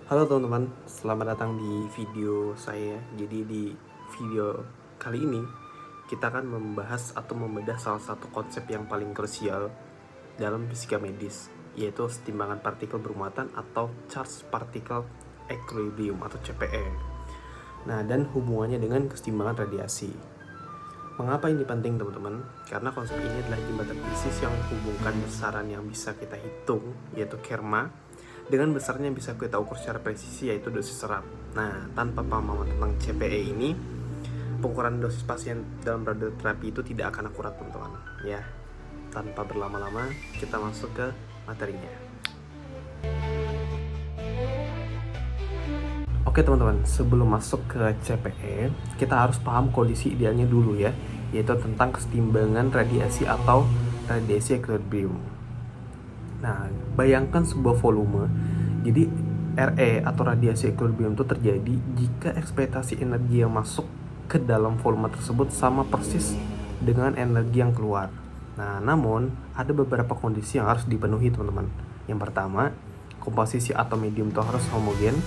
Halo teman-teman, selamat datang di video saya. Jadi di video kali ini kita akan membahas atau membedah salah satu konsep yang paling krusial dalam fisika medis, yaitu setimbangan partikel bermuatan atau Charge Particle Equilibrium atau CPE. Nah, dan hubungannya dengan kesetimbangan radiasi. Mengapa ini penting teman-teman? Karena konsep ini adalah jembatan fisis yang menghubungkan besaran yang bisa kita hitung, yaitu kerma, dengan besarnya bisa kita ukur secara presisi, yaitu dosis serap. Nah, tanpa pemahaman tentang CPE ini, pengukuran dosis pasien dalam radioterapi itu tidak akan akurat teman-teman. Ya, tanpa berlama-lama kita masuk ke materinya. Oke teman-teman, sebelum masuk ke CPE, kita harus paham kondisi idealnya dulu ya, yaitu tentang kesetimbangan radiasi atau radiasi equilibrium. Nah, bayangkan sebuah volume. Jadi RE atau radiasi equilibrium itu terjadi jika ekspektasi energi yang masuk ke dalam volume tersebut sama persis dengan energi yang keluar. Nah, namun ada beberapa kondisi yang harus dipenuhi teman-teman. Yang pertama, komposisi atom medium itu harus homogen.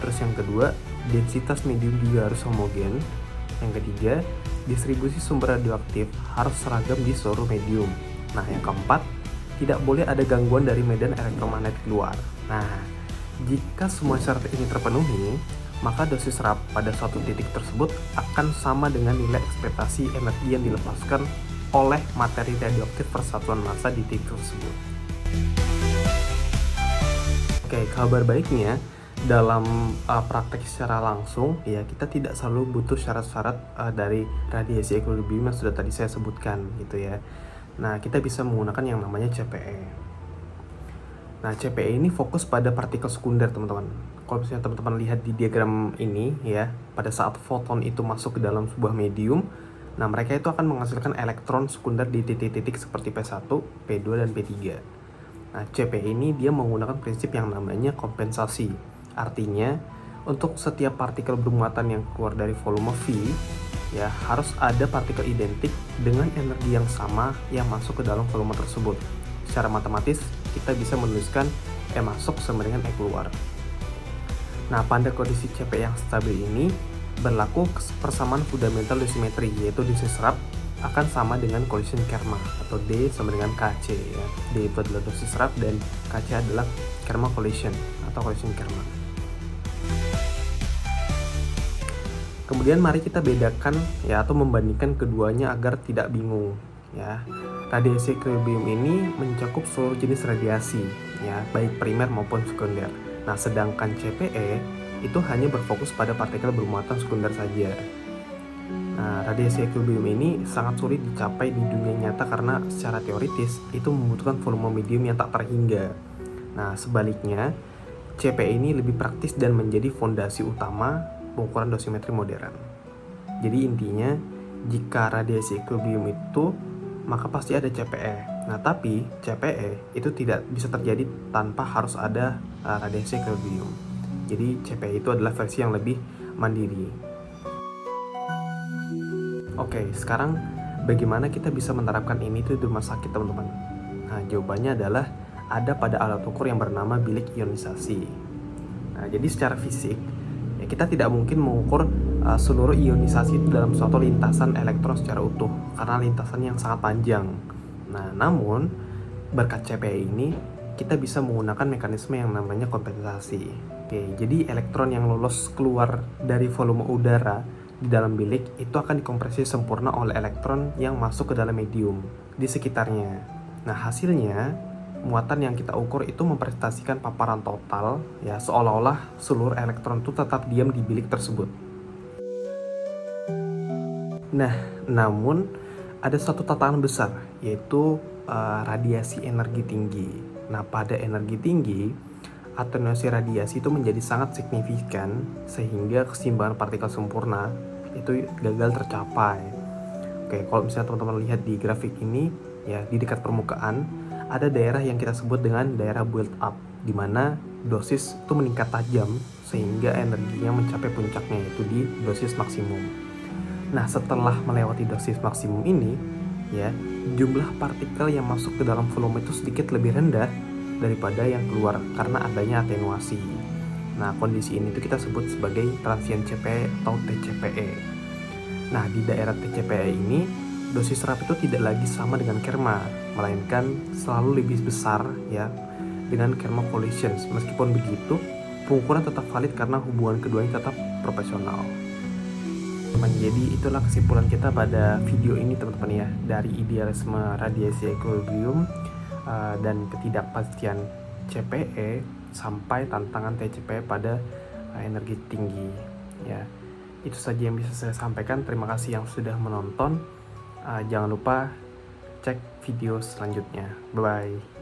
Terus yang kedua, densitas medium juga harus homogen. Yang ketiga, distribusi sumber radioaktif harus seragam di seluruh medium. Nah, yang keempat, tidak boleh ada gangguan dari medan elektromagnetik luar. Nah, jika semua syarat ini terpenuhi, maka dosis serap pada suatu titik tersebut akan sama dengan nilai ekspektasi energi yang dilepaskan oleh materi radioaktif persatuan massa di titik tersebut. Oke, kabar baiknya dalam praktek secara langsung ya kita tidak selalu butuh syarat-syarat dari radiasi equilibrium yang sudah tadi saya sebutkan gitu ya. Nah, kita bisa menggunakan yang namanya CPE. Nah, CPE ini fokus pada partikel sekunder, teman-teman. Kalau misalnya teman-teman lihat di diagram ini, ya, pada saat foton itu masuk ke dalam sebuah medium, nah mereka itu akan menghasilkan elektron sekunder di titik-titik seperti P1, P2, dan P3. Nah, CPE ini dia menggunakan prinsip yang namanya kompensasi. Artinya, untuk setiap partikel bermuatan yang keluar dari volume V, ya harus ada partikel identik dengan energi yang sama yang masuk ke dalam volume tersebut. Secara matematis kita bisa menuliskan E masuk sama dengan E keluar. Nah, pada kondisi CPE yang stabil ini berlaku persamaan fundamental dosimetri, yaitu dosis serap akan sama dengan collision kerma atau D sama dengan Kc ya. D itu adalah dosis serap dan Kc adalah kerma collision atau collision kerma. Kemudian mari kita bedakan ya atau membandingkan keduanya agar tidak bingung ya. Radiasi equilibrium ini mencakup seluruh jenis radiasi ya, baik primer maupun sekunder. Nah, sedangkan CPE itu hanya berfokus pada partikel bermuatan sekunder saja. Nah, radiasi equilibrium ini sangat sulit dicapai di dunia nyata karena secara teoritis itu membutuhkan volume medium yang tak terhingga. Nah, sebaliknya CPE ini lebih praktis dan menjadi fondasi utama pengukuran dosimetri modern. Jadi intinya, jika radiasi equilibrium itu, maka pasti ada CPE. Nah, tapi CPE itu tidak bisa terjadi tanpa harus ada radiasi equilibrium. Jadi CPE itu adalah versi yang lebih mandiri. Oke, sekarang bagaimana kita bisa menerapkan ini di rumah sakit, teman-teman? Nah, jawabannya adalah ada pada alat ukur yang bernama bilik ionisasi. Nah, jadi secara fisik, ya, kita tidak mungkin mengukur seluruh ionisasi itu dalam suatu lintasan elektron secara utuh karena lintasannya yang sangat panjang. Nah, namun berkat CPE ini kita bisa menggunakan mekanisme yang namanya kompensasi. Oke, jadi elektron yang lolos keluar dari volume udara di dalam bilik itu akan dikompresi sempurna oleh elektron yang masuk ke dalam medium di sekitarnya. Nah, hasilnya muatan yang kita ukur itu mempresentasikan paparan total ya, seolah-olah seluruh elektron itu tetap diam di bilik tersebut. Nah, namun ada satu tantangan besar, yaitu radiasi energi tinggi. Nah, pada energi tinggi, atenuasi radiasi itu menjadi sangat signifikan sehingga keseimbangan partikel sempurna itu gagal tercapai. Oke, kalau misalnya teman-teman lihat di grafik ini ya, di dekat permukaan ada daerah yang kita sebut dengan daerah build up, di mana dosis itu meningkat tajam sehingga energinya mencapai puncaknya, yaitu di dosis maksimum. Nah, setelah melewati dosis maksimum ini, ya, jumlah partikel yang masuk ke dalam volume itu sedikit lebih rendah daripada yang keluar karena adanya atenuasi. Nah, kondisi ini tuh kita sebut sebagai transient CPE atau TCPE. Nah, di daerah TCPE ini, dosis serap itu tidak lagi sama dengan kerma, melainkan selalu lebih besar ya dengan kerma collisions. Meskipun begitu, pengukuran tetap valid karena hubungan keduanya tetap proporsional. Jadi itulah kesimpulan kita pada video ini teman-teman ya, dari idealisme radiasi equilibrium dan ketidakpastian CPE sampai tantangan TCPE pada energi tinggi ya. Itu saja yang bisa saya sampaikan. Terima kasih yang sudah menonton. Jangan lupa cek video selanjutnya. Bye bye.